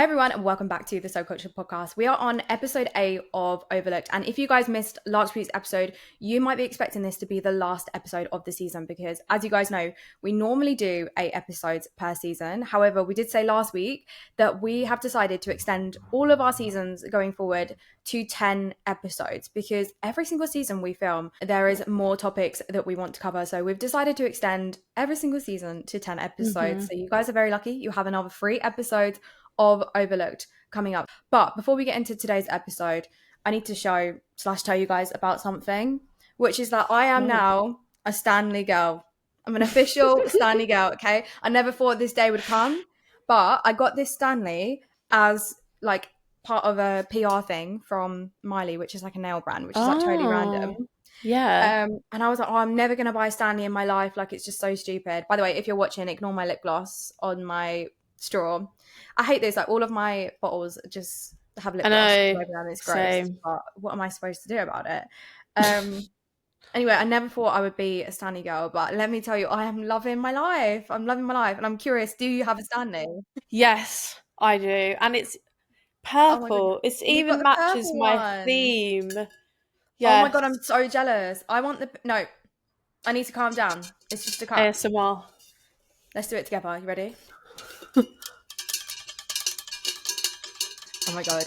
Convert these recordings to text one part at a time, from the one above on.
everyone, and welcome back to the So Cultured podcast. We are on episode 8 of Overlooked, and if you guys missed last week's episode, you might be expecting this to be the last episode of the season because, as you guys know, we normally do 8 episodes per season. However, we did say last week that we have decided to extend all of our seasons going forward to 10 episodes because every single season we film, there is more topics that we want to cover. So we've decided to extend every single season to 10 episodes. So you guys are very lucky. You have another 3 episodes of Overlooked coming up. But before we get into today's episode, I need to tell you guys about something, which is that I am now a Stanley girl. I'm an official Stanley girl, okay? I never thought this day would come, but I got this Stanley as like part of a PR thing from Miley, which is like a nail brand, which is like totally random. Yeah. And I was like, I'm never going to buy a Stanley in my life. Like, it's just so stupid. By the way, if you're watching, ignore my lip gloss on my straw. I hate this. Like, all of my bottles just have lip gloss. It's gross. Same. But what am I supposed to do about it? Anyway, I never thought I would be a Stanley girl, but let me tell you, I am loving my life. I'm loving my life. And I'm curious, do you have a Stanley? Yes, I do. And it's purple. Oh it even matches my theme. Yes. Oh my God, I'm so jealous. No, I need to calm down. It's just a cup. ASMR. Let's do it together. You ready? Oh my God,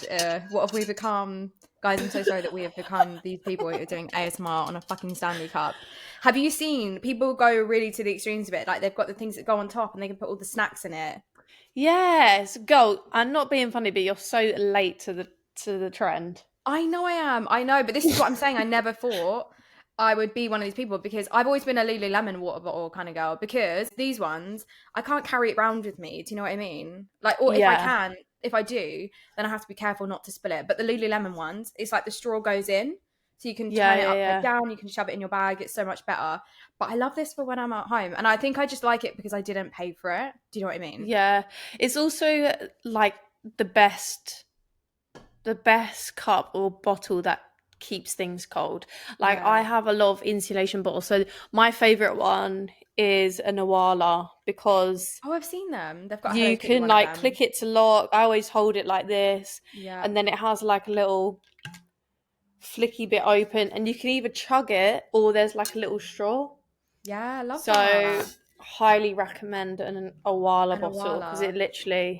what have we become? Guys, I'm so sorry that we have become these people who are doing ASMR on a fucking Stanley cup. Have you seen people go really to the extremes of it? Like, they've got the things that go on top and they can put all the snacks in it. Yes, girl, I'm not being funny, but you're so late to the trend. I know I am. I know, but this is what I'm saying. I never thought I would be one of these people because I've always been a Lululemon water bottle kind of girl because these ones, I can't carry it around with me. Do you know what I mean? Like, or if I do, then I have to be careful not to spill it. But the Lululemon ones, it's like the straw goes in. So you can turn it up down, you can shove it in your bag. It's so much better. But I love this for when I'm at home. And I think I just like it because I didn't pay for it. Do you know what I mean? Yeah. It's also like the best cup or bottle that keeps things cold. Like I have a lot of insulation bottles. So my favourite one is a Nawala because I've seen them. They've got you can like click it to lock. I always hold it like this. Yeah. And then it has like a little flicky bit open and you can either chug it or there's like a little straw. Yeah, I love that. So highly recommend an Awala bottle because it literally,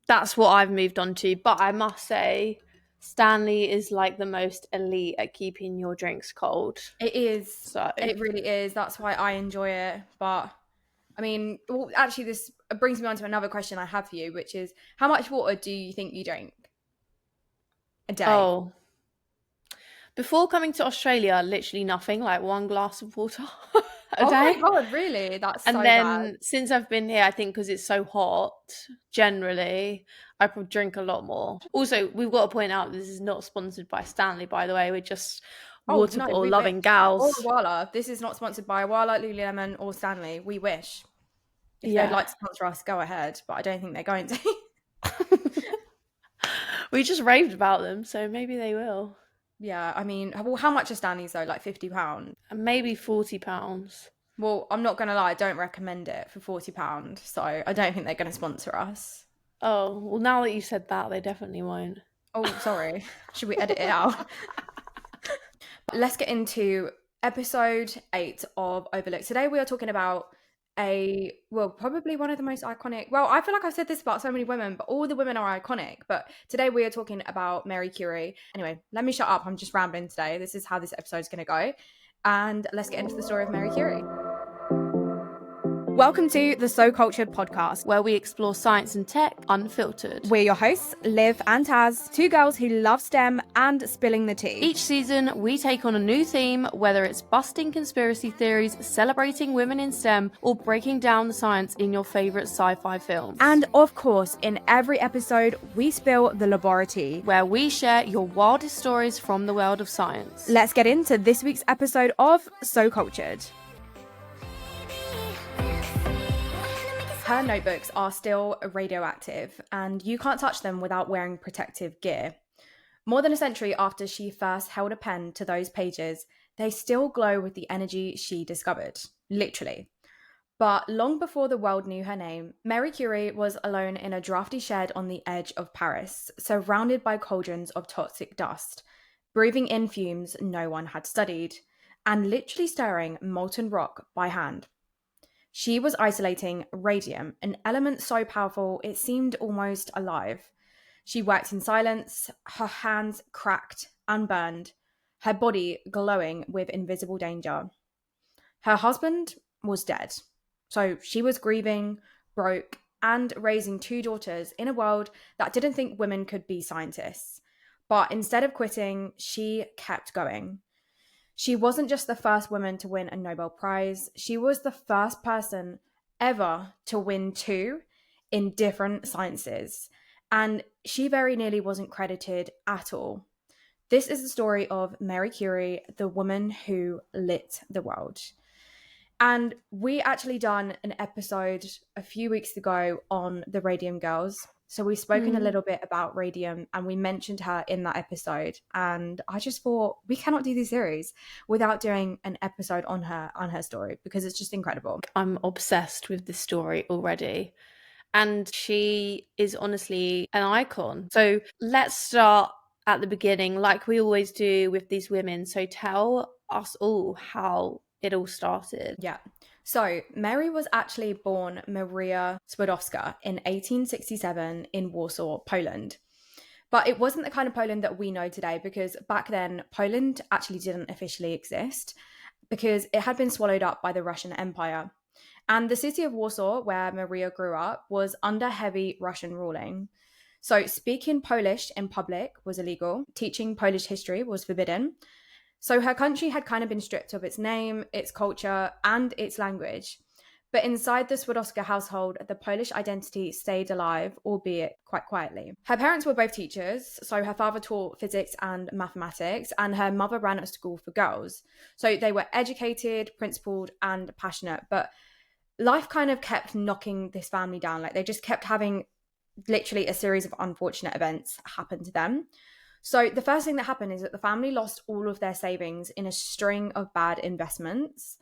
that's what I've moved on to. But I must say, Stanley is like the most elite at keeping your drinks cold. It is. So it really is. That's why I enjoy it. But I mean, well, actually, this brings me on to another question I have for you, which is, how much water do you think you drink a day? Oh, before coming to Australia, literally nothing, like 1 glass of water a day. Oh my God, really? That's so bad. And then since I've been here, I think because it's so hot, generally, I probably drink a lot more. Also, we've got to point out this is not sponsored by Stanley, by the way. We're just water bottle loving gals. Or Awala. This is not sponsored by Awala, Lululemon, or Stanley. We wish. If they'd like to sponsor us, go ahead. But I don't think they're going to. We just raved about them, so maybe they will. Yeah, I mean, well, how much are Stanleys though? Like £50? Maybe £40. Well, I'm not going to lie, I don't recommend it for £40, so I don't think they're going to sponsor us. Oh, well, now that you said that, they definitely won't. Oh, sorry. Should we edit it out? Let's get into episode 8 of Overlooked. Today we are talking about probably one of the most iconic, I feel like I've said this about so many women, but all the women are iconic. But today we are talking about Marie Curie. Anyway, let me shut up. I'm just rambling today. This is how this episode is going to go. And let's get into the story of Marie Curie. Welcome to the So Cultured podcast, where we explore science and tech unfiltered. We're your hosts, Liv and Taz, 2 girls who love STEM and spilling the tea. Each season, we take on a new theme, whether it's busting conspiracy theories, celebrating women in STEM, or breaking down the science in your favourite sci-fi films. And of course, in every episode, we spill the LaboraTEAAAA, where we share your wildest stories from the world of science. Let's get into this week's episode of So Cultured. Her notebooks are still radioactive, and you can't touch them without wearing protective gear. More than a century after she first held a pen to those pages, they still glow with the energy she discovered, literally. But long before the world knew her name, Marie Curie was alone in a drafty shed on the edge of Paris, surrounded by cauldrons of toxic dust, breathing in fumes no one had studied, and literally stirring molten rock by hand. She was isolating radium, an element so powerful it seemed almost alive. She worked in silence, her hands cracked and burned, her body glowing with invisible danger. Her husband was dead, so she was grieving, broke, and raising two daughters in a world that didn't think women could be scientists. But instead of quitting, she kept going. She wasn't just the first woman to win a Nobel Prize, she was the first person ever to win two in different sciences. And she very nearly wasn't credited at all. This is the story of Marie Curie, the woman who lit the world. And we actually done an episode a few weeks ago on the Radium girls. So we've spoken a little bit about Radium and we mentioned her in that episode. And I just thought we cannot do this series without doing an episode on her story because it's just incredible. I'm obsessed with this story already. And she is honestly an icon. So let's start at the beginning, like we always do with these women. So tell us all how it all started. Yeah. So Mary was actually born Maria Skłodowska in 1867 in Warsaw, Poland. But it wasn't the kind of Poland that we know today because back then Poland actually didn't officially exist because it had been swallowed up by the Russian Empire. And the city of Warsaw, where Maria grew up, was under heavy Russian ruling. So speaking Polish in public was illegal, teaching Polish history was forbidden. So her country had kind of been stripped of its name, its culture, and its language. But inside the Skłodowska household, the Polish identity stayed alive, albeit quite quietly. Her parents were both teachers, so her father taught physics and mathematics, and her mother ran a school for girls. So they were educated, principled, and passionate, but life kind of kept knocking this family down. Like they just kept having literally a series of unfortunate events happen to them. So the first thing that happened is that the family lost all of their savings in a string of bad investments.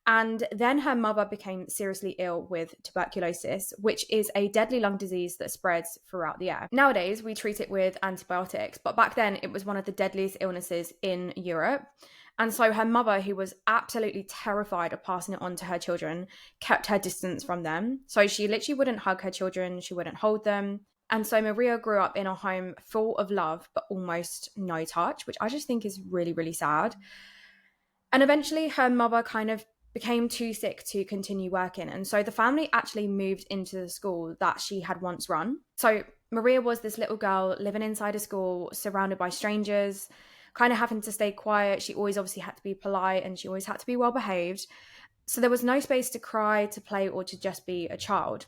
And then her mother became seriously ill with tuberculosis, which is a deadly lung disease that spreads throughout the air. Nowadays, we treat it with antibiotics, but back then it was one of the deadliest illnesses in Europe. And so her mother, who was absolutely terrified of passing it on to her children, kept her distance from them. So she literally wouldn't hug her children, she wouldn't hold them. And so Maria grew up in a home full of love, but almost no touch, which I just think is really, really sad. And eventually her mother kind of became too sick to continue working. And so the family actually moved into the school that she had once run. So Maria was this little girl living inside a school, surrounded by strangers, kind of having to stay quiet. She always obviously had to be polite and she always had to be well behaved. So there was no space to cry, to play, or to just be a child.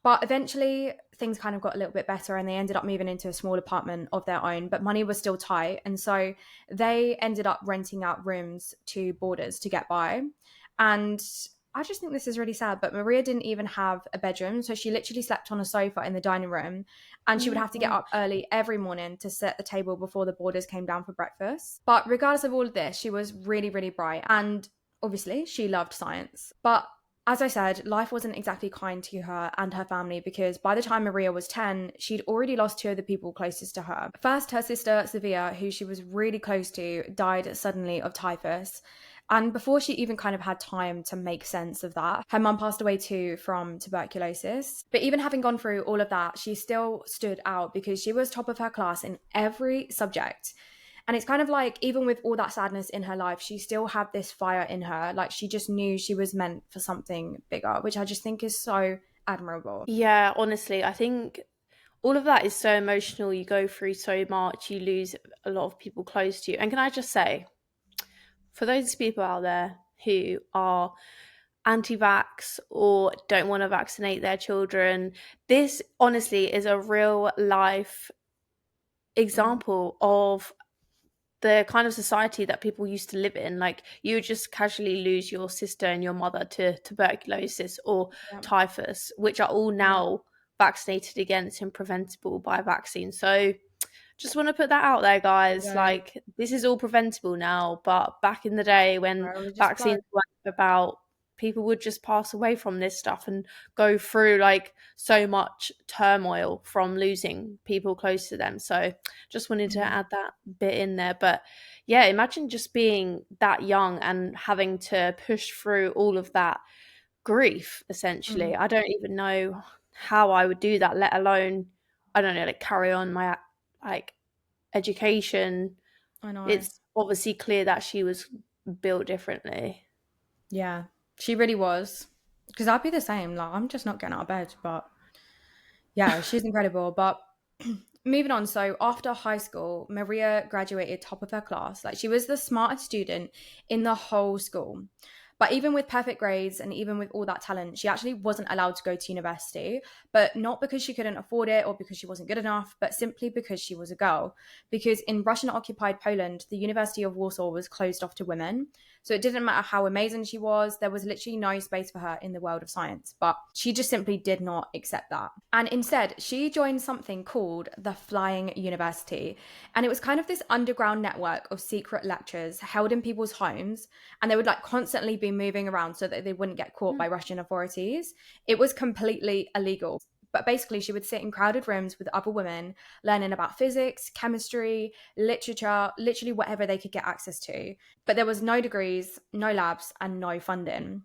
But eventually things kind of got a little bit better and they ended up moving into a small apartment of their own, but money was still tight. And so they ended up renting out rooms to boarders to get by. And I just think this is really sad, but Maria didn't even have a bedroom. So she literally slept on a sofa in the dining room and she would have to get up early every morning to set the table before the boarders came down for breakfast. But regardless of all of this, she was really, really bright. And obviously she loved science. But as I said, life wasn't exactly kind to her and her family because by the time Maria was 10, she'd already lost two of the people closest to her. First, her sister, Sevilla, who she was really close to, died suddenly of typhus. And before she even kind of had time to make sense of that, her mum passed away too from tuberculosis. But even having gone through all of that, she still stood out because she was top of her class in every subject. And it's kind of like, even with all that sadness in her life, she still had this fire in her. Like she just knew she was meant for something bigger, which I just think is so admirable. Yeah, honestly, I think all of that is so emotional. You go through so much, you lose a lot of people close to you. And can I just say, for those people out there who are anti-vax or don't want to vaccinate their children, this honestly is a real life example of the kind of society that people used to live in. Like you would just casually lose your sister and your mother to tuberculosis or typhus, which are all now vaccinated against and preventable by vaccine. So just want to put that out there, guys. Like this is all preventable now, but back in the day when vaccines weren't about people would just pass away from this stuff and go through like so much turmoil from losing people close to them. So just wanted to add that bit in there. But yeah, imagine just being that young and having to push through all of that grief, essentially. I don't even know how I would do that, let alone, I don't know, like carry on my like education. I know. It's obviously clear that she was built differently. Yeah, she really was. Because I'd be the same. Like, I'm just not getting out of bed. But yeah, she's incredible. But moving on. So after high school, Maria graduated top of her class. Like, she was the smartest student in the whole school. But even with perfect grades and even with all that talent, she actually wasn't allowed to go to university, but not because she couldn't afford it or because she wasn't good enough, but simply because she was a girl. Because in Russian-occupied Poland, the University of Warsaw was closed off to women. So it didn't matter how amazing she was, there was literally no space for her in the world of science. But she just simply did not accept that. And instead, she joined something called the Flying University. And it was kind of this underground network of secret lectures held in people's homes. And they would like constantly be moving around so that they wouldn't get caught by Russian authorities. It was completely illegal. But basically, she would sit in crowded rooms with other women, learning about physics, chemistry, literature, literally whatever they could get access to. But there was no degrees, no labs, and no funding.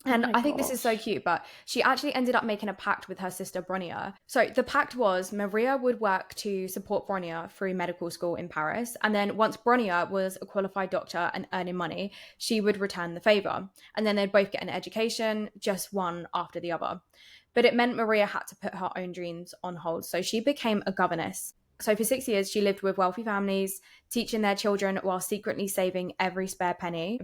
And I think this is so cute, but she actually ended up making a pact with her sister Bronia. So the pact was Maria would work to support Bronia through medical school in Paris. And then once Bronia was a qualified doctor and earning money, she would return the favor. And then they'd both get an education, just one after the other. But it meant Maria had to put her own dreams on hold. So she became a governess. So for 6 years, she lived with wealthy families, teaching their children while secretly saving every spare penny.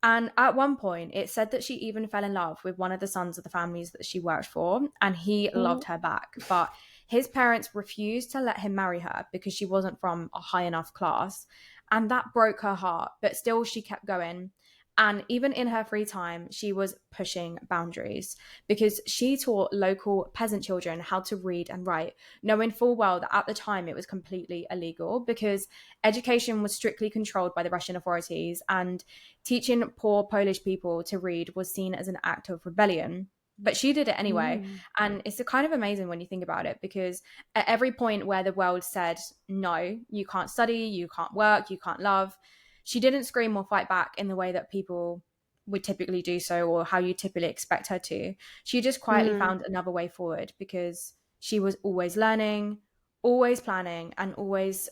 And at one point, it said that she even fell in love with one of the sons of the families that she worked for, and he loved her back. But his parents refused to let him marry her because she wasn't from a high enough class. And that broke her heart, but still she kept going. And even in her free time, she was pushing boundaries because she taught local peasant children how to read and write, knowing full well that at the time it was completely illegal because education was strictly controlled by the Russian authorities, and teaching poor Polish people to read was seen as an act of rebellion. But she did it anyway. And it's kind of amazing when you think about it, because at every point where the world said, no, you can't study, you can't work, you can't love, she didn't scream or fight back in the way that people would typically do so, or how you typically expect her to. She just quietly found another way forward because she was always learning, always planning, and always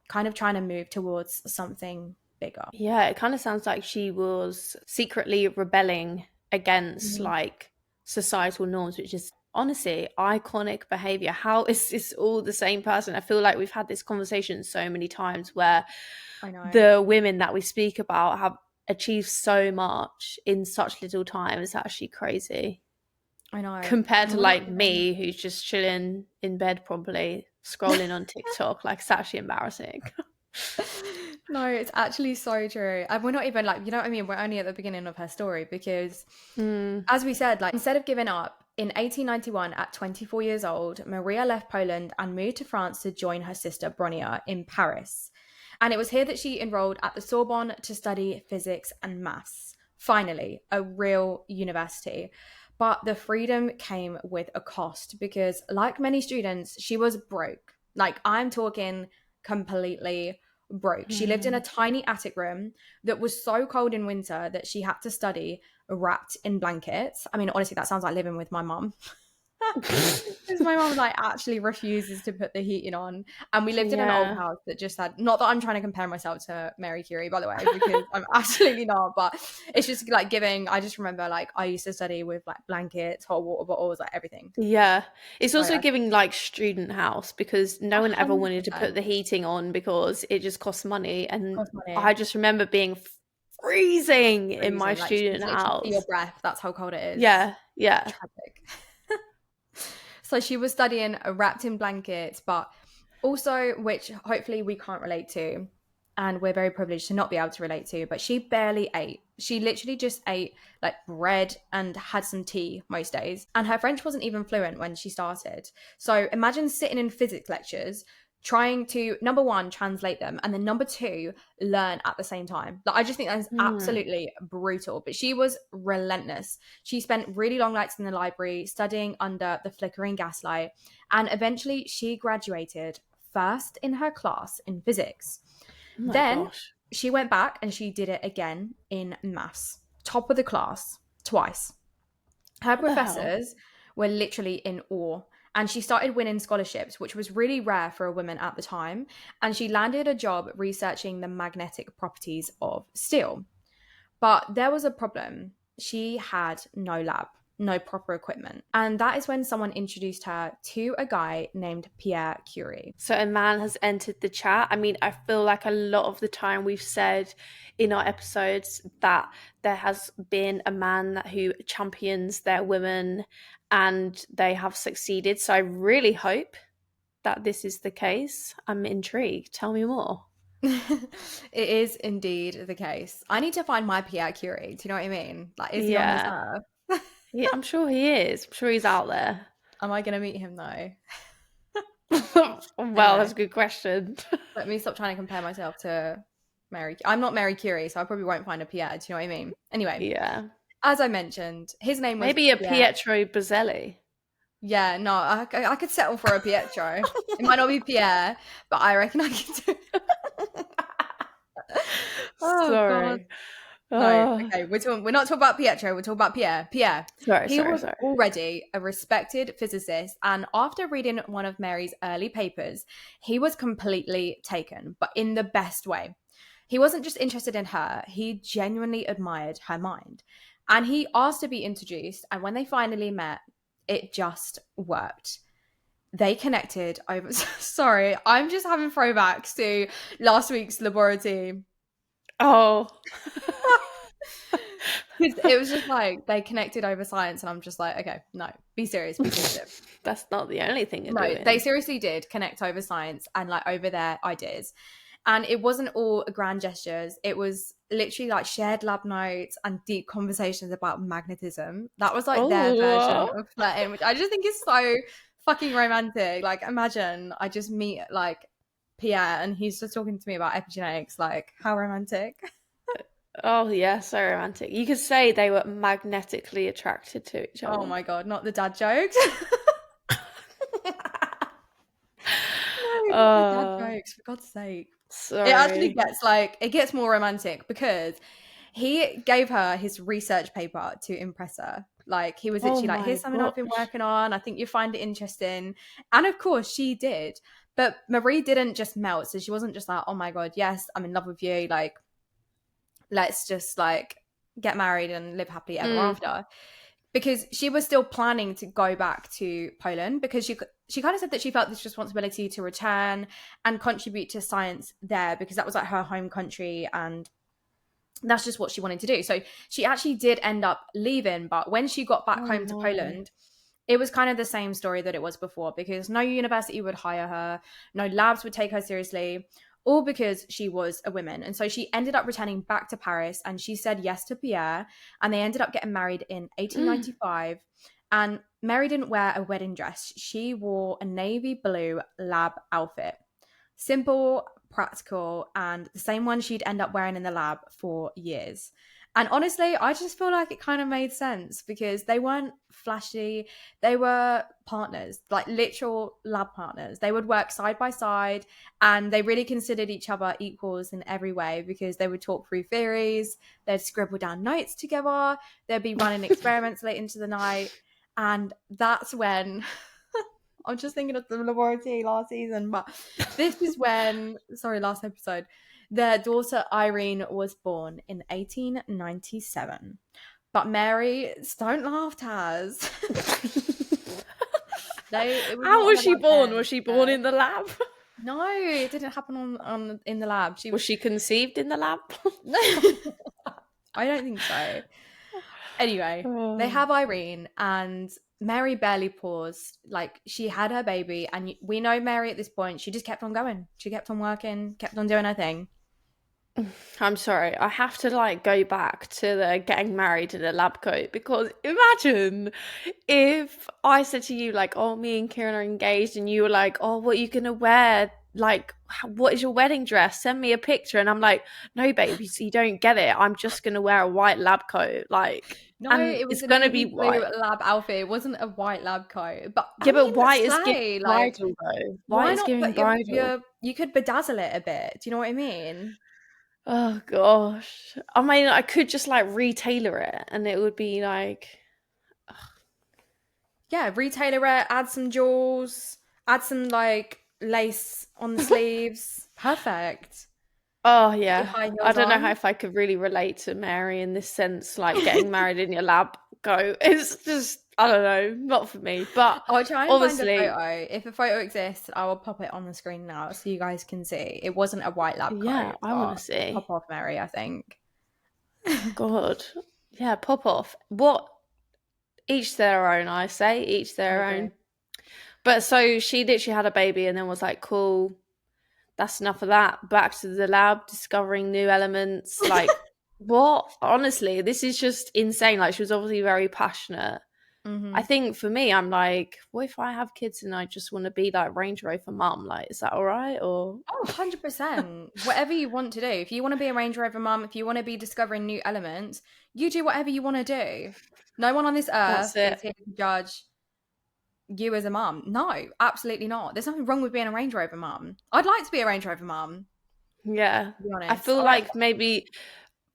kind of trying to move towards something bigger. Yeah, it kind of sounds like she was secretly rebelling against like societal norms, which is honestly iconic behavior. How is this all the same person? I feel like we've had this conversation so many times where the women that we speak about have achieved so much in such little time. It's actually crazy. I know. Compared to like me, who's just chilling in bed probably, scrolling on TikTok. Like, it's actually embarrassing. No, it's actually so true. And we're not even like, you know what I mean? We're only at the beginning of her story because as we said, like, instead of giving up, in 1891, at 24 years old, Maria left Poland and moved to France to join her sister Bronia in Paris. And it was here that she enrolled at the Sorbonne to study physics and maths. Finally, a real university. But the freedom came with a cost because, like many students, she was broke. Like, I'm talking completely broke. She lived in a tiny attic room that was so cold in winter that she had to study wrapped in blankets. I mean, honestly, that sounds like living with my mum. Because my mum like actually refuses to put the heating on, and we lived in an old house that just had, not that I'm trying to compare myself to Marie Curie, by the way, because I'm absolutely not, but it's just like giving, I just remember like I used to study with like blankets, hot water bottles, like everything. Yeah, it's also giving like student house, because no one ever wanted to put the heating on because it just costs money. And I just remember being freezing in my like, student house. Your breath, that's how cold it is. Yeah. Tragic. So she was studying wrapped in blankets, but also, which hopefully we can't relate to, and we're very privileged to not be able to relate to, but she barely ate. She literally just ate like bread and had some tea most days. And her French wasn't even fluent when she started. So imagine sitting in physics lectures, trying to, number one, translate them, and then number two, learn at the same time. Like, I just think that is absolutely brutal. But she was relentless. She spent really long nights in the library studying under the flickering gaslight, and eventually she graduated first in her class in physics. Then she went back and she did it again in maths, top of the class, twice. Her professors were literally in awe, and she started winning scholarships, which was really rare for a woman at the time. And she landed a job researching the magnetic properties of steel. But there was a problem. She had no lab, no proper equipment. And that is when someone introduced her to a guy named Pierre Curie. So a man has entered the chat. I mean, I feel like a lot of the time we've said in our episodes that there has been a man who champions their women and they have succeeded. So I really hope that this is the case. I'm intrigued. Tell me more. It is indeed the case. I need to find my Pierre Curie. Do you know what I mean? Like, is he on this earth? Yeah, I'm sure he is. I'm sure he's out there. Am I going to meet him though? Well, that's a good question. Let me stop trying to compare myself to I'm not Marie Curie, so I probably won't find a Pierre. Do you know what I mean? Anyway, as I mentioned, his name was maybe a Pietro Bazzelli. Yeah, no, I could settle for a Pietro. It might not be Pierre, but I reckon I could do it. Sorry. God. No, okay, we're not talking about Pietro, we're talking about Pierre. Pierre. He was already a respected physicist, and after reading one of Mary's early papers, he was completely taken, but in the best way. He wasn't just interested in her, he genuinely admired her mind. And he asked to be introduced, and when they finally met, it just worked. They connected over... Sorry, I'm just having throwbacks to last week's LaboraTEAAAA. Oh. It was just like, they connected over science, and I'm just like, okay, no, be serious, be positive. That's not the only thing you're doing. They seriously did connect over science and like over their ideas. And it wasn't all grand gestures. It was literally like shared lab notes and deep conversations about magnetism. That was like their version of flirting, which I just think is so fucking romantic. Like, imagine I just meet like Pierre and he's just talking to me about epigenetics. Like, how romantic. Oh yeah, so romantic. You could say they were magnetically attracted to each other. Oh my God, not the dad jokes. No, dad jokes, for God's sake. Sorry. It actually gets more romantic because he gave her his research paper to impress her. Like, he was literally like, here's something I've been working on. I think you find it interesting. And of course she did. But Marie didn't just melt. So she wasn't just like, oh my God, yes, I'm in love with you. Like, let's just like get married and live happily ever after. Because she was still planning to go back to Poland, because she kind of said that she felt this responsibility to return and contribute to science there, because that was like her home country and that's just what she wanted to do. So she actually did end up leaving, but when she got back home to Poland, it was kind of the same story that it was before, because no university would hire her, no labs would take her seriously, all because she was a woman. And so she ended up returning back to Paris, and she said yes to Pierre, and they ended up getting married in 1895. And Mary didn't wear a wedding dress. She wore a navy blue lab outfit. Simple, practical, and the same one she'd end up wearing in the lab for years. And honestly, I just feel like it kind of made sense, because they weren't flashy. They were partners, like literal lab partners. They would work side by side, and they really considered each other equals in every way, because they would talk through theories. They'd scribble down notes together. They'd be running experiments late into the night. And that's when... I'm just thinking of the LaboraTEAAAA last season, but this is when... last episode. Their daughter Irene was born in 1897. But Mary, don't laugh, Taz. How was she born? Was she born in the lab? No, it didn't happen in the lab. Was she conceived in the lab? No, I don't think so. Anyway, they have Irene, and Mary barely paused. Like, she had her baby, and we know Mary at this point, she just kept on going. She kept on working, kept on doing her thing. I'm sorry, I have to like go back to the getting married in a lab coat, because imagine if I said to you like, oh, me and Kieran are engaged, and you were like, oh, what are you gonna wear? Like, what is your wedding dress? Send me a picture. And I'm like, no, baby, you don't get it. I'm just gonna wear a white lab coat, like, No, and it was it's a gonna be navy blue white. lab outfit. It wasn't a white lab coat. But I Yeah, but mean, white is giving slay. Like, bridal though. White why is not giving put bridal. you could bedazzle it a bit. Do you know what I mean? Oh gosh. I mean, I could just like retailer it, and it would be like, Yeah, retailer it, add some jewels, add some like lace on the sleeves. Perfect. oh Get your yeah. high I heels don't know how on. if I could really relate to Mary in this sense, like getting married in your lab coat. It's just, I don't know, not for me. But I'll try and find a obviously, photo. If a photo exists, I will pop it on the screen now so you guys can see. It wasn't a white lab yeah, coat, I want to but see. pop off Mary, I think. God. Yeah, pop off. What, each their own, I say, each I their agree. own. But so she literally had a baby and then was like, cool, that's enough of that. Back to the lab, discovering new elements. Like, what? Honestly, this is just insane. Like, she was obviously very passionate. I Mm-hmm. think for me, I'm like, what if I have kids and I just want to be like Range Rover mum? Like, is that all right? Or Oh, 100%. Whatever you want to do. If you want to be a Range Rover mum, if you want to be discovering new elements, you do whatever you want to do. No one on this that's earth it. is here to judge you as a mum. No, absolutely not. There's nothing wrong with being a Range Rover mum. I'd like to be a Range Rover mum, Yeah. to be I honest. feel I like, like maybe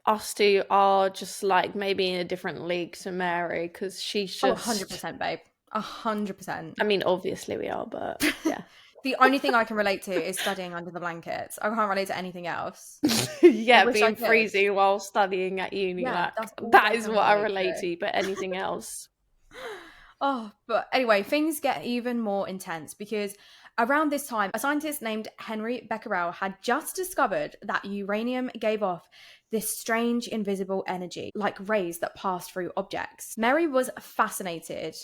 us two are just like maybe in a different league to Mary, because she's oh, just, 100%, babe. 100%. I mean, obviously we are, but yeah. The only thing I can relate to is studying under the blankets. I can't relate to anything else. I Yeah, wish I being could. freezing while studying at uni, Yeah, like that's all that I is can what I relate relate to. to, but anything else. Oh, but anyway, things get even more intense because around this time, a scientist named Henry Becquerel had just discovered that uranium gave off this strange invisible energy, like rays that passed through objects. Mary was fascinated.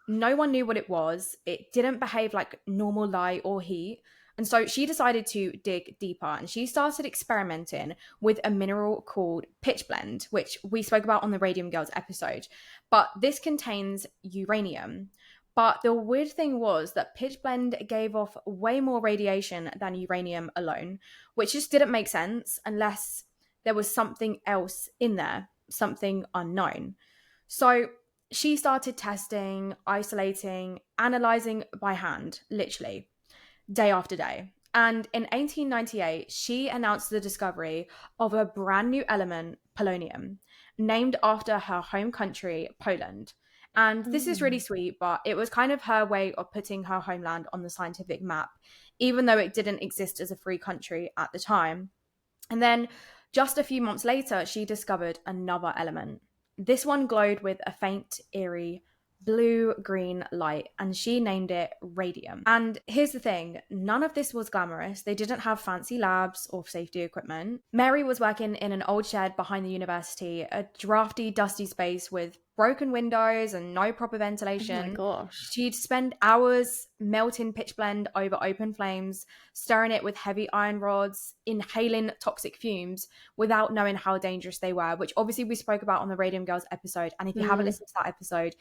No one knew what it was. It didn't behave like normal light or heat. And so she decided to dig deeper and she started experimenting with a mineral called pitchblende, which we spoke about on the Radium Girls episode. But this contains uranium. But the weird thing was that pitchblende gave off way more radiation than uranium alone, which just didn't make sense unless there was something else in there, something unknown. So she started testing, isolating, analyzing by hand, literally day after day. And in 1898, she announced the discovery of a brand new element, polonium, named after her home country, Poland. And this is really Mm. sweet, but it was kind of her way of putting her homeland on the scientific map, even though it didn't exist as a free country at the time. And then just a few months later, she discovered another element. This one glowed with a faint, eerie blue green light, and she named it radium. And here's the thing, none of this was glamorous. They didn't have fancy labs or safety equipment. Mary was working in an old shed behind the university, a drafty, dusty space with broken windows and no proper Oh my ventilation. gosh. She'd spend hours melting pitchblende over open flames, stirring it with heavy iron rods, inhaling toxic fumes without knowing how dangerous they were, which obviously we spoke about on the Radium Girls episode. And if you haven't Mm. listened to that episode,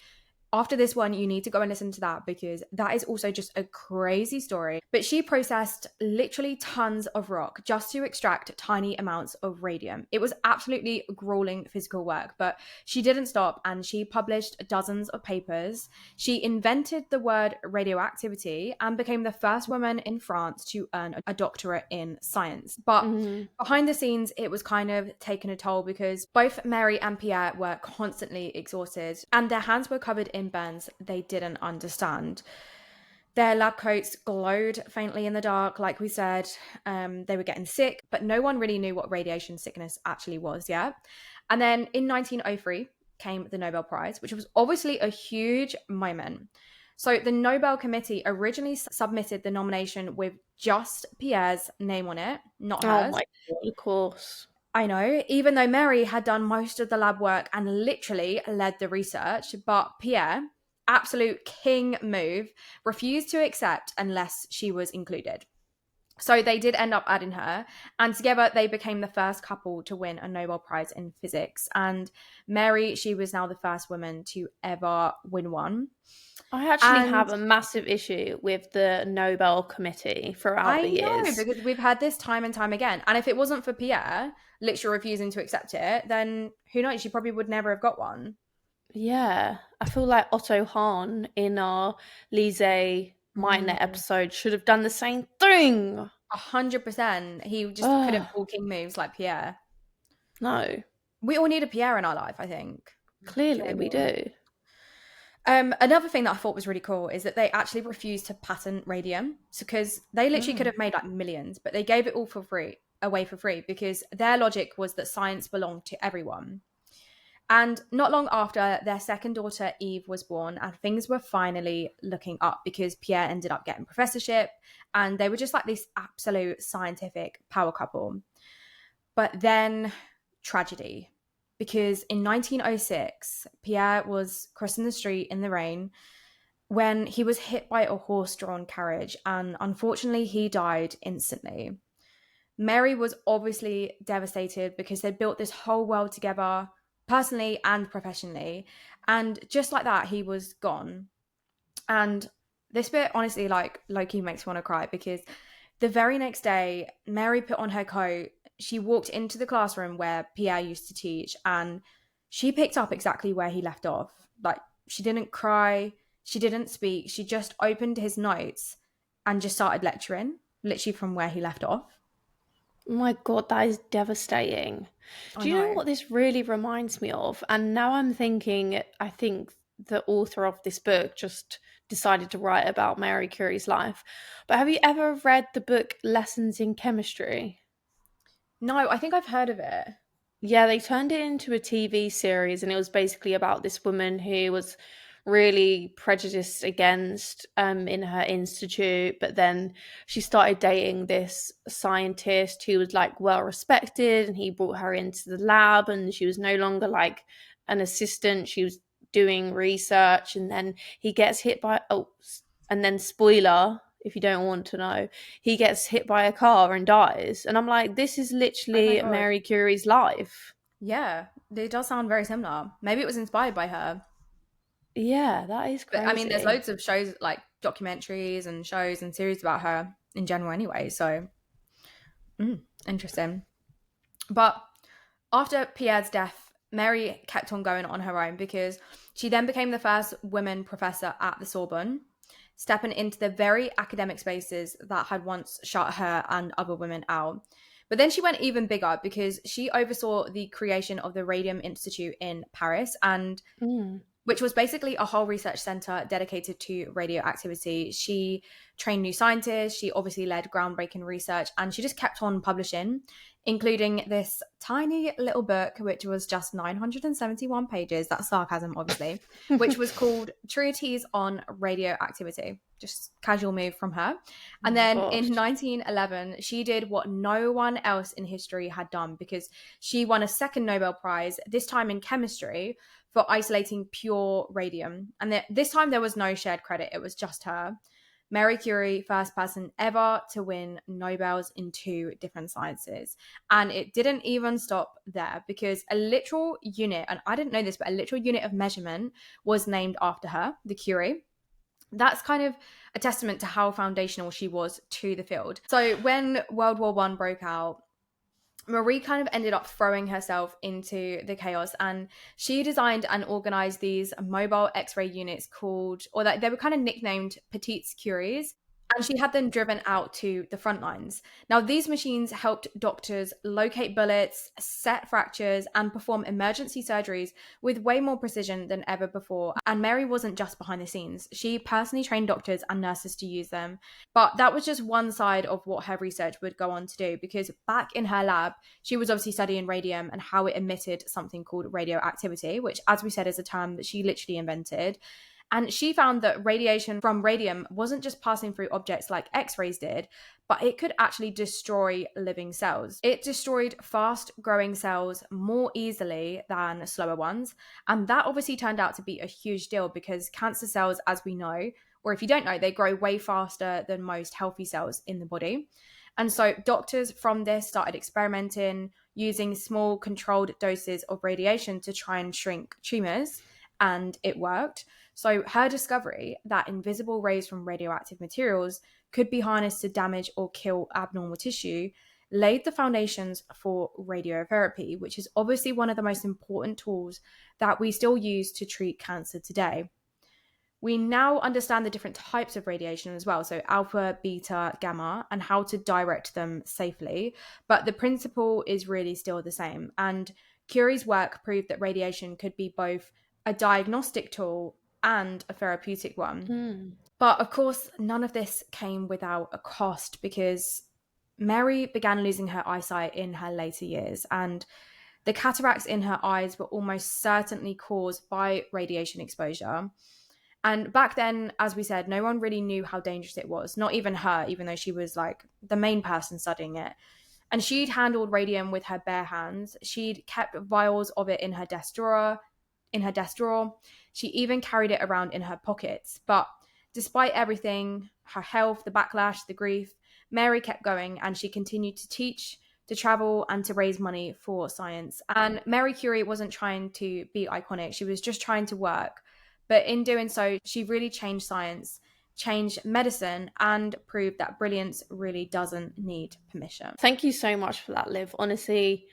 after this one, you need to go and listen to that because that is also just a crazy story. But she processed literally tons of rock just to extract tiny amounts of radium. It was absolutely grueling physical work, but she didn't stop and she published dozens of papers. She invented the word radioactivity and became the first woman in France to earn a doctorate in science. But Mm. behind the scenes, it was kind of taking a toll because both Mary and Pierre were constantly exhausted and their hands were covered in burns they didn't understand. Their lab coats glowed faintly in the dark, like we said. They were getting sick, but no one really knew what radiation sickness actually was yet. And then in 1903 came the Nobel Prize, which was obviously a huge moment. So the Nobel Committee originally submitted the nomination with just Pierre's name on it, not Oh hers. my god, of course. I know, even though Mary had done most of the lab work and literally led the research, but Pierre, absolute king move, refused to accept unless she was included. So they did end up adding her, and together they became the first couple to win a Nobel Prize in physics. And Mary, she was now the first woman to ever win one. I actually And have a massive issue with the Nobel Committee throughout I the know, years. because we've had this time and time again. And if it wasn't for Pierre literally refusing to accept it, then who knows? She probably would never have got one. Yeah, I feel like Otto Hahn in our Lise Meitner Mm, episode should have done the same thing. 100%. He just couldn't Ugh, pull king moves like Pierre. no, We all need a Pierre in our life, I think. Do clearly we we all? do. Another thing that I thought was really cool is that they actually refused to patent radium, because they literally could Mm. have made like millions, but they gave it all for free, away for free, because their logic was that science belonged to everyone. And not long after, their second daughter Eve was born, and things were finally looking up because Pierre ended up getting professorship, and they were just like this absolute scientific power couple. But then tragedy, because in 1906, Pierre was crossing the street in the rain when he was hit by a horse-drawn carriage, and unfortunately he died instantly. Mary was obviously devastated because they built this whole world together, personally and professionally, and just like that he was gone. And this bit honestly, like, low-key makes me want to cry, because the very next day Mary put on her coat, she walked into the classroom where Pierre used to teach, and she picked up exactly where he left off. Like, she didn't cry, she didn't speak, she just opened his notes and just started lecturing literally from where he left off. Oh my God, that is devastating. I Do you know know. what this really reminds me of? And now I'm thinking, I think the author of this book just decided to write about Marie Curie's life. But have you ever read the book Lessons in Chemistry? No, I think I've heard of it. Yeah, they turned it into a TV series, and it was basically about this woman who was really prejudiced against in her institute, but then she started dating this scientist who was like well respected, and he brought her into the lab, and she was no longer like an assistant, she was doing research, and then he gets hit by and then spoiler if you don't want to know, he gets hit by a car and dies. And I'm like, this is Oh my literally god. Marie Curie's life. Yeah, it does sound very similar. Maybe it was inspired by her. Yeah, that is But I mean, there's crazy. loads of shows, like documentaries and shows and series about her in general anyway. So, interesting. But after Pierre's death, Mary kept on going on her own, because she then became the first woman professor at the Sorbonne, stepping into the very academic spaces that had once shut her and other women out. But then she went even bigger, because she oversaw the creation of the Radium Institute in Paris, and Mm. which was basically a whole research center dedicated to radioactivity. She trained new scientists, she obviously led groundbreaking research, and she just kept on publishing, including this tiny little book, which was just 971 pages. That's sarcasm, obviously, which was called Treatise on Radioactivity. Just casual move from her. Oh And my then in gosh. 1911, she did what no one else in history had done, because she won a second Nobel Prize, this time in chemistry, for isolating pure radium. And this time there was no shared credit, it was just her. Marie Curie, first person ever to win Nobels in two different sciences. And it didn't even stop there, because a literal unit, and I didn't know this, but a literal unit of measurement was named after her, the Curie. That's kind of a testament to how foundational she was to the field. So when World War One broke out, Marie kind of ended up throwing herself into the chaos, and she designed and organized these mobile X-ray units called, or that they were kind of nicknamed Petites Curies, and she had them driven out to the front lines. Now, these machines helped doctors locate bullets, set fractures, and perform emergency surgeries with way more precision than ever before. And Mary wasn't just behind the scenes. She personally trained doctors and nurses to use them. But that was just one side of what her research would go on to do, because back in her lab, she was obviously studying radium and how it emitted something called radioactivity, which, as we said, is a term that she literally invented. And she found that radiation from radium wasn't just passing through objects like X-rays did, but it could actually destroy living cells. It destroyed fast growing cells more easily than slower ones. And that obviously turned out to be a huge deal, because cancer cells, as we know, or if you don't know, they grow way faster than most healthy cells in the body. And so doctors from this started experimenting using small controlled doses of radiation to try and shrink tumors, and it worked. So her discovery that invisible rays from radioactive materials could be harnessed to damage or kill abnormal tissue laid the foundations for radiotherapy, which is obviously one of the most important tools that we still use to treat cancer today. We now understand the different types of radiation as well, so alpha, beta, gamma, and how to direct them safely. But the principle is really still the same. And Curie's work proved that radiation could be both a diagnostic tool and a therapeutic one. But of course, none of this came without a cost, because Mary began losing her eyesight in her later years, and the cataracts in her eyes were almost certainly caused by radiation exposure. And back then, as we said, no one really knew how dangerous it was, not even her, even though she was like the main person studying it. And she'd handled radium with her bare hands. She'd kept vials of it in her desk drawer. She even carried it around in her pockets. But despite everything, her health, the backlash, the grief, Mary kept going, and she continued to teach, to travel, and to raise money for science. And Marie Curie wasn't trying to be iconic. She was just trying to work. But in doing so, she really changed science, changed medicine, and proved that brilliance really doesn't need permission. Thank you so much for that, Liv. Honestly,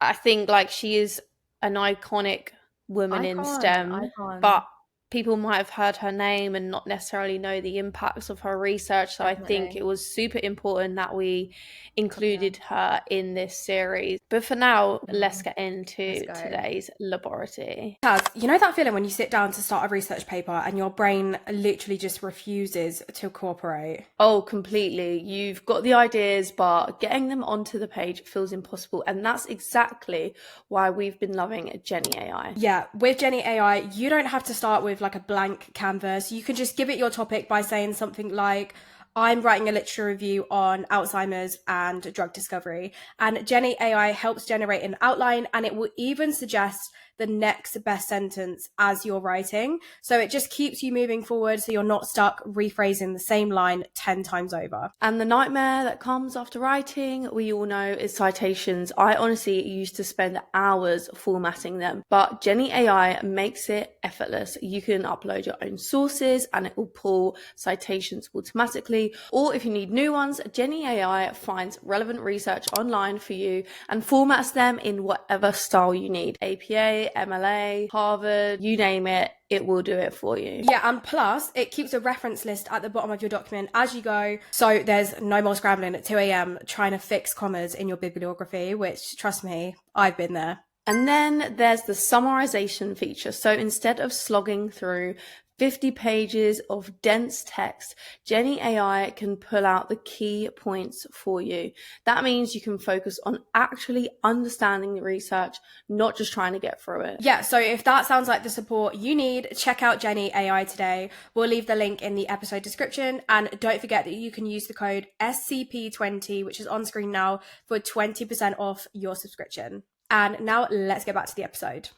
I think like she is an iconic woman in STEM, but people might have heard her name and not necessarily know the impacts of her research. So definitely. I think it was super important that we included her in this series. But for now, let's get into today's laboratory. You know that feeling when you sit down to start a research paper and your brain literally just refuses to cooperate? Oh, completely. You've got the ideas, but getting them onto the page feels impossible. And that's exactly why we've been loving Jenny AI. Yeah, with Jenny AI, you don't have to start with like a blank canvas. You can just give it your topic by saying something like, I'm writing a literature review on Alzheimer's and drug discovery. And Jenny AI helps generate an outline, and it will even suggest the next best sentence as you're writing. So it just keeps you moving forward, so you're not stuck rephrasing the same line 10 times over. And the nightmare that comes after writing, we all know, is citations. I honestly used to spend hours formatting them, but Jenny AI makes it effortless. You can upload your own sources and it will pull citations automatically. Or if you need new ones, Jenny AI finds relevant research online for you and formats them in whatever style you need. APA, MLA, Harvard, you name it, it will do it for you. Yeah, and plus it keeps a reference list at the bottom of your document as you go. So there's no more scrambling at 2 a.m. trying to fix commas in your bibliography, which, trust me, I've been there. And then there's the summarization feature. So instead of slogging through 50 pages of dense text, Jenny AI can pull out the key points for you. That means you can focus on actually understanding the research, not just trying to get through it. Yeah, so if that sounds like the support you need, check out Jenny AI today. We'll leave the link in the episode description. And don't forget that you can use the code SCP20, which is on screen now, for 20% off your subscription. And now let's get back to the episode.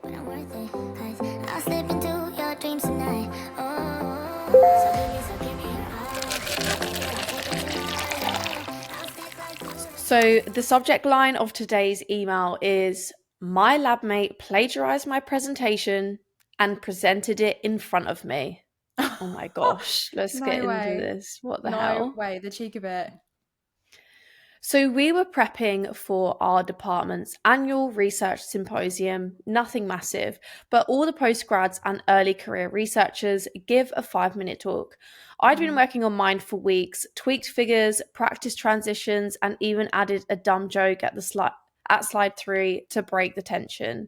But I'm worth it, 'cause I'll slip into your dreams tonight. So the subject line of today's email is, my lab mate plagiarized my presentation and presented it in front of me. Oh my gosh, let's get into this. What the hell? No way, the cheek of it. So we were prepping for our department's annual research symposium, nothing massive, but all the postgrads and early career researchers give a 5-minute talk. I'd been working on mine for weeks, tweaked figures, practiced transitions, and even added a dumb joke at slide 3 to break the tension.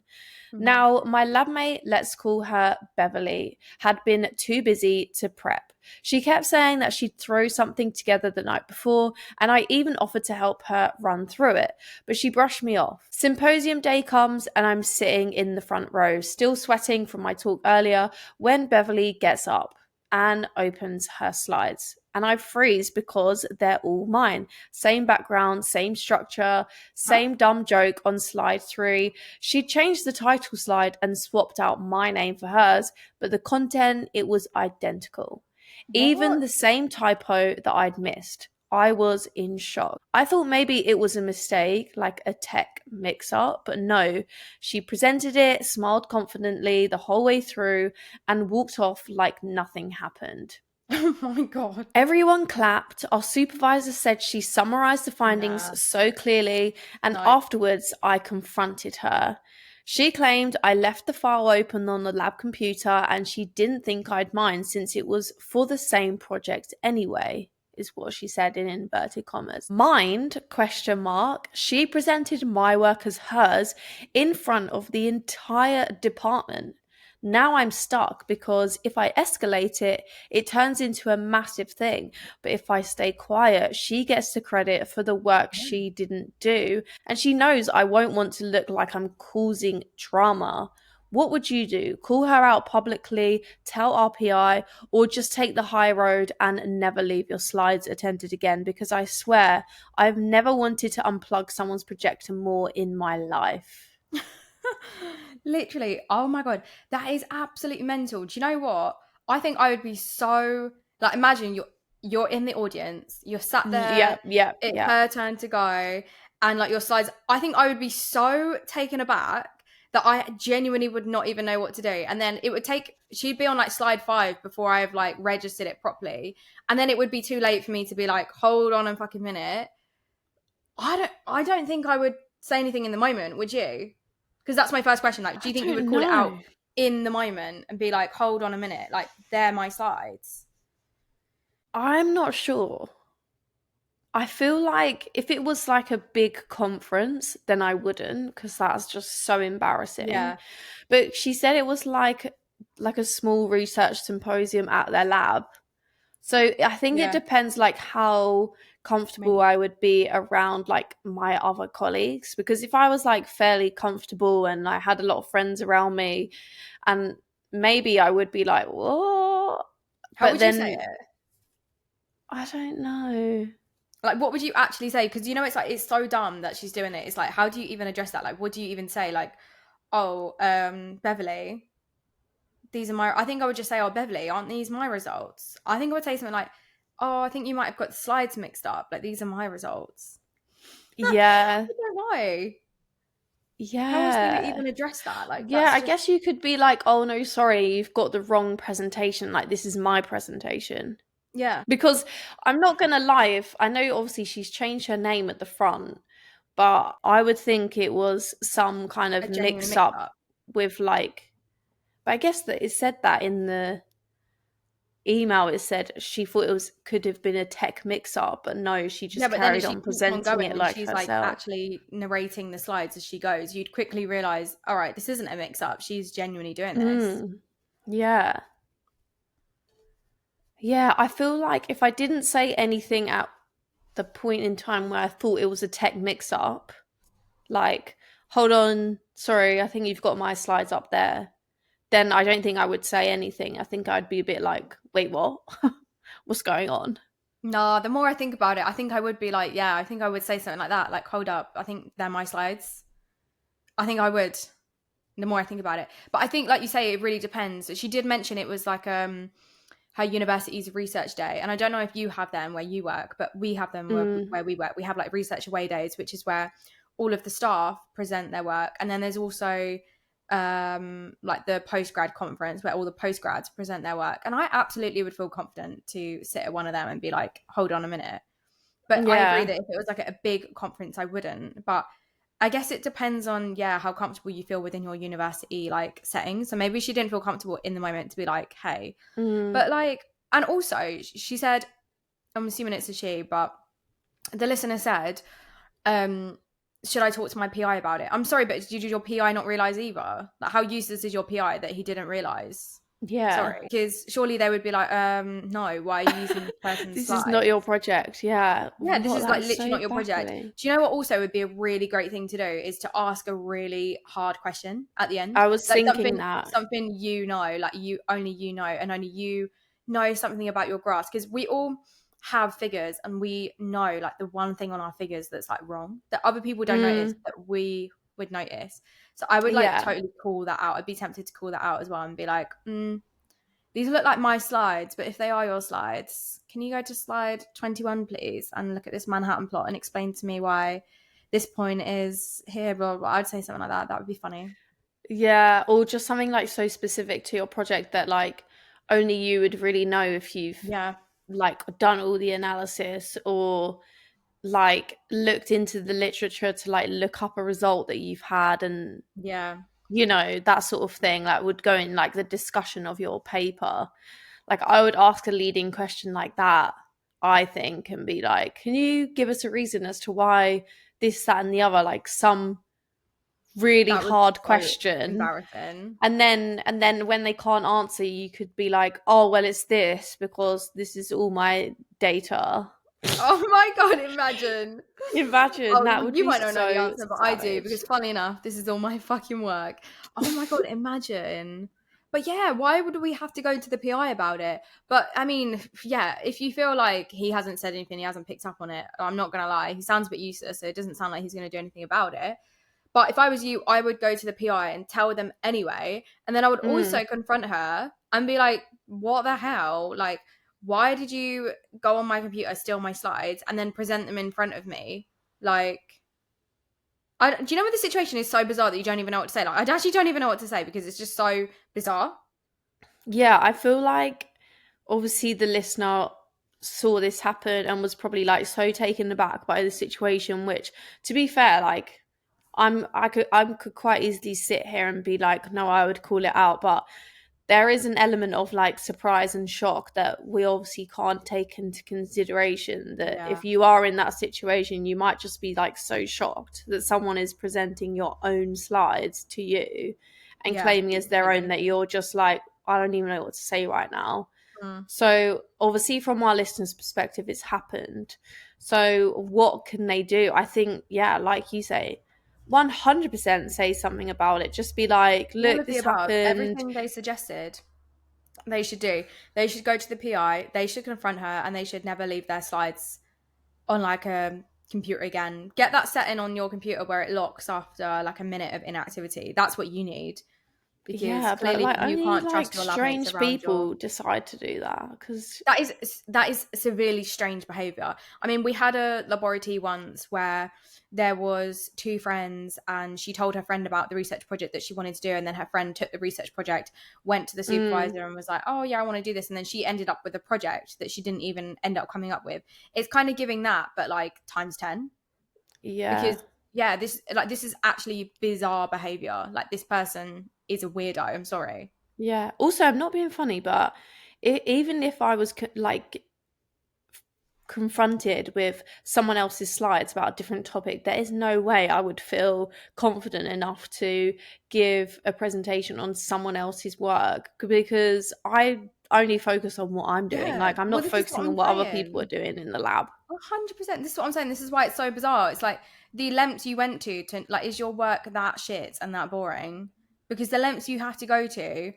Now, my lab mate, let's call her Beverly, had been too busy to prep. She kept saying that she'd throw something together the night before, and I even offered to help her run through it, but she brushed me off. Symposium day comes, and I'm sitting in the front row, still sweating from my talk earlier, when Beverly gets up and opens her slides. And I freeze because they're all mine. Same background, same structure, same dumb joke on slide 3. She changed the title slide and swapped out my name for hers, but the content, it was identical. What? Even the same typo that I'd missed. I was in shock. I thought maybe it was a mistake, like a tech mix-up, but no. She presented it, smiled confidently the whole way through, and walked off like nothing happened. Oh my God. Everyone clapped. Our supervisor said she summarized the findings so clearly, and afterwards I confronted her. She claimed I left the file open on the lab computer and she didn't think I'd mind since it was for the same project anyway, is what she said in inverted commas. Mind, question mark. She presented my work as hers in front of the entire department. Now I'm stuck because if I escalate it, it turns into a massive thing. But if I stay quiet, she gets the credit for the work she didn't do. And she knows I won't want to look like I'm causing drama. What would you do? Call her out publicly, tell RPI, or just take the high road and never leave your slides attended again? Because I swear, I've never wanted to unplug someone's projector more in my life. Literally, oh my God, that is absolutely mental. Do you know what? I think I would be so, like, imagine you're in the audience, you're sat there, it's her turn to go, and like your slides, I think I would be so taken aback that I genuinely would not even know what to do. And then it would take, she'd be on like slide 5 before I've like registered it properly. And then it would be too late for me to be like, hold on a fucking minute. I don't think I would say anything in the moment, would you? Because that's my first question. Like, do you think you would call it out in the moment and be like, hold on a minute, like, they're my slides? I'm not sure. I feel like if it was like a big conference, then I wouldn't, because that's just so embarrassing. Yeah. But she said it was like a small research symposium at their lab. So I think it depends like how comfortable I would be around like my other colleagues, because if I was like fairly comfortable and I had a lot of friends around me, and maybe I would be like, what? How would you say it? I don't know. Like, what would you actually say? Because, you know, it's like, it's so dumb that she's doing it. It's like, how do you even address that? Like, what do you even say? Like, oh, Beverly, these are my, I think I would just say, oh, Beverly, aren't these my results? I think I would say something like, oh, I think you might have got the slides mixed up. Like, these are my results. Yeah. I don't know. Yeah. How else do you even address that? Like, yeah, I guess you could be like, oh, no, sorry, you've got the wrong presentation. Like, this is my presentation. Yeah. Because I'm not going to lie, I know obviously she's changed her name at the front, but I would think it was some kind of mix-up with like, but I guess that it said that in the email, it said she thought it could have been a tech mix-up, but no, she just carried on presenting it like she's herself. Like actually narrating the slides as she goes. You'd quickly realize, all right, this isn't a mix-up. She's genuinely doing this. Yeah. Yeah, I feel like if I didn't say anything at the point in time where I thought it was a tech mix-up, like, hold on, sorry, I think you've got my slides up there, then I don't think I would say anything. I think I'd be a bit like, wait, what? What's going on? No, the more I think about it, I think I would be like, yeah, I think I would say something like that. Like, hold up, I think they're my slides. I think I would, the more I think about it. But I think, like you say, it really depends. She did mention it was like her university's research day. And I don't know if you have them where you work, but we have them where we work. We have like research away days, which is where all of the staff present their work. And then there's also like the postgrad conference where all the postgrads present their work. And I absolutely would feel confident to sit at one of them and be like, hold on a minute. But I agree that if it was like a big conference, I wouldn't. But I guess it depends on, how comfortable you feel within your university like setting. So maybe she didn't feel comfortable in the moment to be like, hey. But like, and also she said, I'm assuming it's a she, but the listener said, should I talk to my PI about it? I'm sorry, but did your PI not realize either? Like, how useless is your PI that he didn't realize? Yeah. Sorry. Because surely they would be like, no, why are you using this person's This slides? is not your project. Yeah. Yeah, this is like literally not your project. Do you know what also would be a really great thing to do is to ask a really hard question at the end? I was like thinking that. Something you know, like only you know, and only you know something about your graphs. Because we all have figures and we know like the one thing on our figures that's like wrong that other people don't notice that we would notice. So I would like totally call that out. I'd be tempted to call that out as well and be like, these look like my slides, but if they are your slides, can you go to slide 21, please, and look at this Manhattan plot and explain to me why this point is here, blah, blah, blah. I'd say something like that. That would be funny. Yeah, or just something like so specific to your project that like only you would really know if you've like done all the analysis or like looked into the literature to like look up a result that you've had, and you know, that sort of thing that would go in like the discussion of your paper. Like I would ask a leading question like that, I think, and be like, can you give us a reason as to why this, that, and the other, like some really hard question. Embarrassing. And then when they can't answer, you could be like, oh well, it's this because this is all my data. Oh my god, imagine that would you be might not know the so answer, but savage. I do, because funny enough, this is all my fucking work. Oh my god, imagine. But yeah, why would we have to go to the PI about it? But I mean, yeah, if you feel like he hasn't said anything, he hasn't picked up on it, I'm not gonna lie, he sounds a bit useless, so it doesn't sound like he's gonna do anything about it. But if I was you, I would go to the PI and tell them anyway. And then I would also confront her and be like, what the hell? Like, why did you go on my computer, steal my slides, and then present them in front of me? Like, do you know when the situation is so bizarre that you don't even know what to say? Like, I actually don't even know what to say because it's just so bizarre. Yeah, I feel like obviously the listener saw this happen and was probably like so taken aback by the situation, which, to be fair, like I could quite easily sit here and be like, no, I would call it out, but there is an element of like surprise and shock that we obviously can't take into consideration, that if you are in that situation, you might just be like so shocked that someone is presenting your own slides to you and claiming as their own that you're just like, I don't even know what to say right now. So obviously from our listeners' perspective, it's happened. So what can they do? I think, yeah, like you say, 100% say something about it. Just be like, look, this happened. Everything they suggested they should do. They should go to the PI, they should confront her, and they should never leave their slides on like a computer again. Get that setting on your computer where it locks after like a minute of inactivity. That's what you need. Because clearly but like you only can't trust like your strange people your... decide to do that, because that is severely strange behavior. I mean, we had a LaboraTEAAAA once where there was two friends and she told her friend about the research project that she wanted to do, and then her friend took the research project, went to the supervisor and was like, oh yeah, I want to do this, and then she ended up with a project that she didn't even end up coming up with. It's kind of giving that, but like times 10. Because this is actually bizarre behavior. Like, this person is a weirdo. I'm sorry. Yeah. Also, I'm not being funny, but even if I was like confronted with someone else's slides about a different topic, there is no way I would feel confident enough to give a presentation on someone else's work, because I only focus on what I'm doing. Like, I'm not focusing on what other people are doing in the lab. 100%. This is what I'm saying. This is why it's so bizarre. It's like the lengths you went to like, is your work that shit and that boring? Because the lengths you have to go to,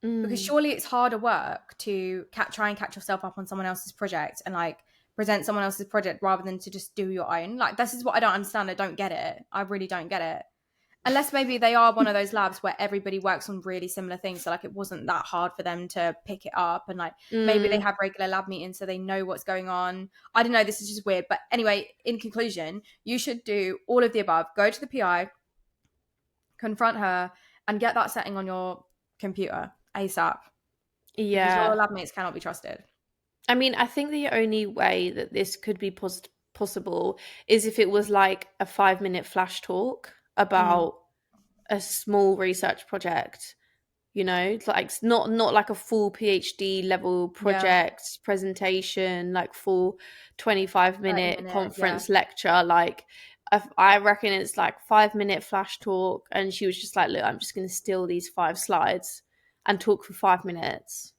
because surely it's harder work to try and catch yourself up on someone else's project and like present someone else's project rather than to just do your own. Like, this is what I don't understand. I don't get it. I really don't get it. Unless maybe they are one of those labs where everybody works on really similar things, so like it wasn't that hard for them to pick it up, and like maybe they have regular lab meetings so they know what's going on. I don't know, this is just weird. But anyway, in conclusion, you should do all of the above. Go to the PI, confront her, and get that setting on your computer ASAP. Yeah, because your lab mates cannot be trusted. I mean, I think the only way that this could be possible is if it was like a 5-minute flash talk about a small research project, you know, like not like a full PhD level project presentation, like full 25-minute conference lecture. Like, I reckon it's like 5-minute flash talk, and she was just like, look, I'm just going to steal these 5 slides and talk for 5 minutes.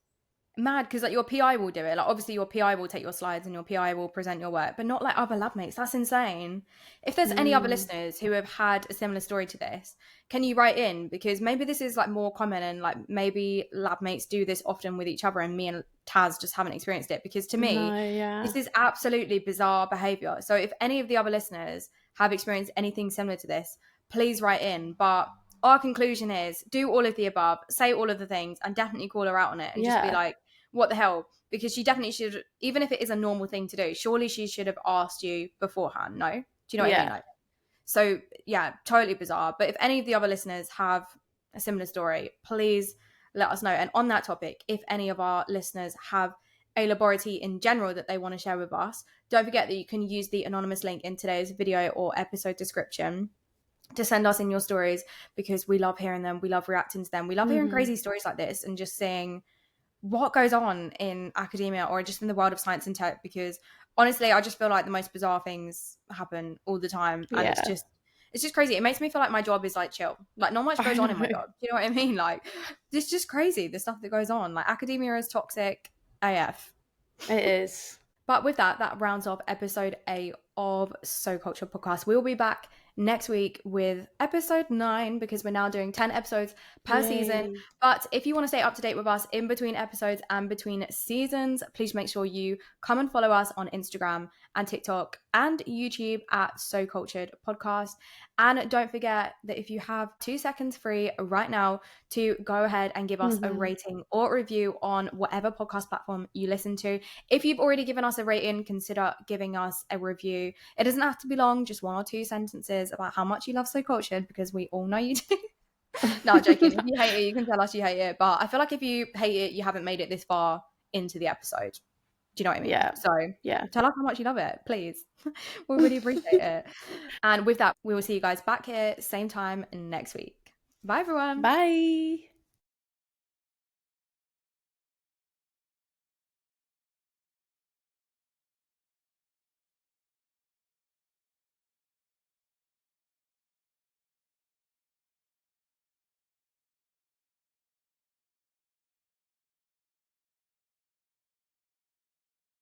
Mad, because like your PI will do it. Like, obviously your PI will take your slides and your PI will present your work, but not like other lab mates. That's insane. If there's any other listeners who have had a similar story to this, can you write in? Because maybe this is like more common, and like maybe lab mates do this often with each other, and me and Taz just haven't experienced it. Because to me, this is absolutely bizarre behavior. So if any of the other listeners have experienced anything similar to this, please write in. But our conclusion is do all of the above, say all of the things, and definitely call her out on it and just be like, what the hell? Because she definitely should, even if it is a normal thing to do, surely she should have asked you beforehand, no? Do you know what I mean? Like, so yeah, totally bizarre. But if any of the other listeners have a similar story, please let us know. And on that topic, if any of our listeners have a laboratory in general that they want to share with us, don't forget that you can use the anonymous link in today's video or episode description to send us in your stories, because we love hearing them. We love reacting to them. We love hearing crazy stories like this and just seeing what goes on in academia or just in the world of science and tech, because honestly, I just feel like the most bizarre things happen all the time. And it's just crazy. It makes me feel like my job is like chill. Like not much goes on in my job. You know what I mean? Like it's just crazy, the stuff that goes on. Like academia is toxic AF. It is. But with that, that rounds off episode 8 of So Culture Podcast. We'll be back next week with episode 9, because we're now doing 10 episodes per season. But if you want to stay up to date with us in between episodes and between seasons, please make sure you come and follow us on Instagram and TikTok and YouTube at So Cultured Podcast. And don't forget that if you have 2 seconds free right now to go ahead and give us a rating or review on whatever podcast platform you listen to. If you've already given us a rating, consider giving us a review. It doesn't have to be long, just 1 or 2 sentences about how much you love So Cultured, because we all know you do. No, joking. If you hate it, you can tell us you hate it. But I feel like if you hate it, you haven't made it this far into the episode. Do you know what I mean? Yeah. So tell us how much you love it, please. We really appreciate it. And with that, we will see you guys back here, same time next week. Bye, everyone. Bye.